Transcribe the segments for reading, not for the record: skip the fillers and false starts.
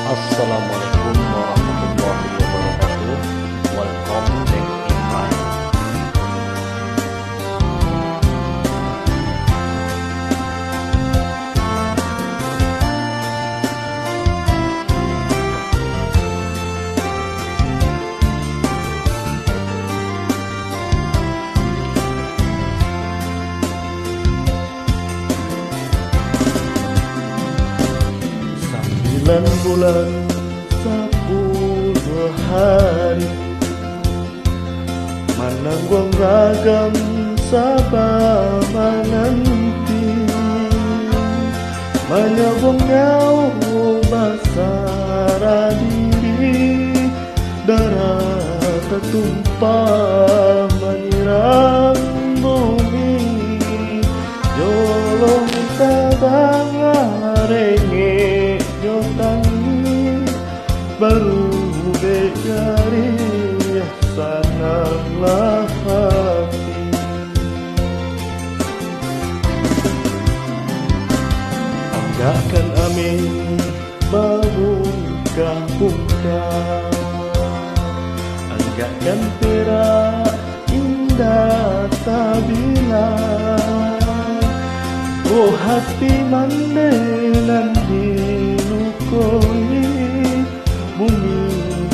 Assalamualaikum warahmatullahi wabarakatuh. Welcome back in time. Sembilan bulan 10 hari menanggung ragam sabar menanti, menyambung nyawa basara diri, darah tertumpah menyiram bumi, jolong tabang arenge jotangi baru becari sananglah hati. Anggakan amin berbuka-buka, anggakan perak indah tabila, oh hati mandelan dilukoi, bumi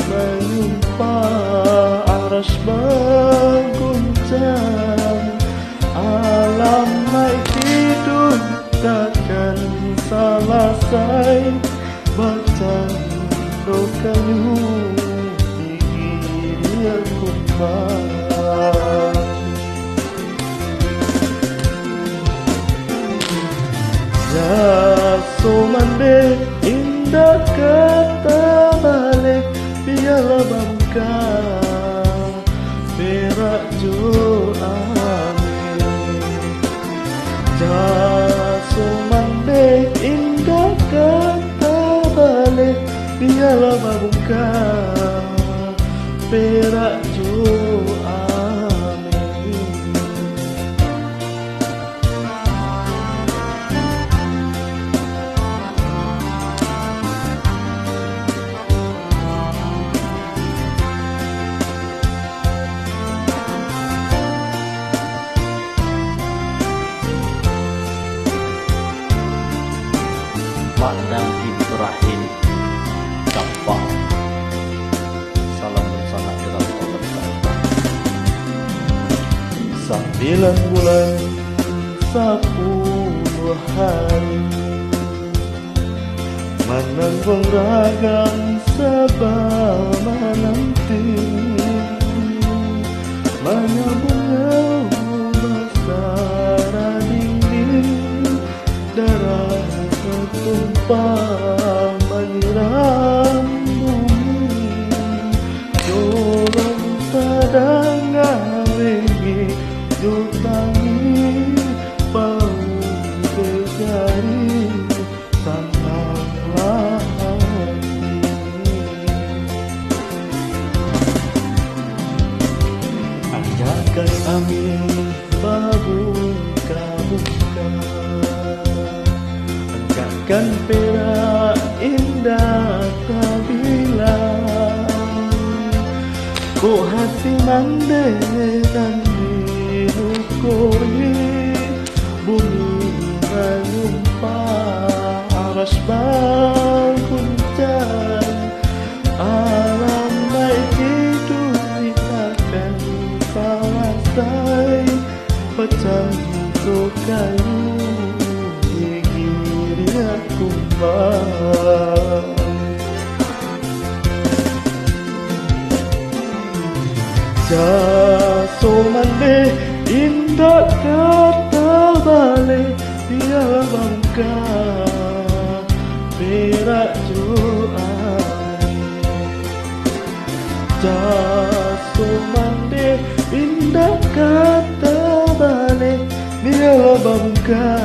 menyumpah aras berguncang, alam naik hidup takkan selesai, bercandu kayu gigi kumbang. Jaso mande indah kata balik, biarlah bangka perak jo amin. Jaso mande indah kata balik, biarlah bangka perak jo amin. Padang Ibrahim Gampang. Salam bersama kita bersama. 9 bulan 10 hari menanggung ragam sabar menanti, menyambung basara diri, darah tertumpah menyiram bumi, jolong tadangan rengi jotangi bau berjari sananglah hati. Anggakan amin berbuka-buka, anggakan perak indah tabila, ku hati mandelan dilukoi, bumi menyumpah aras berguncang, alam baik hidup takkan selesai, bercandu kayu gigi kumbang. Jaso mande indah kata balik, dia bangka perak jo amin. Jaso mande indah kata balik, dia bangka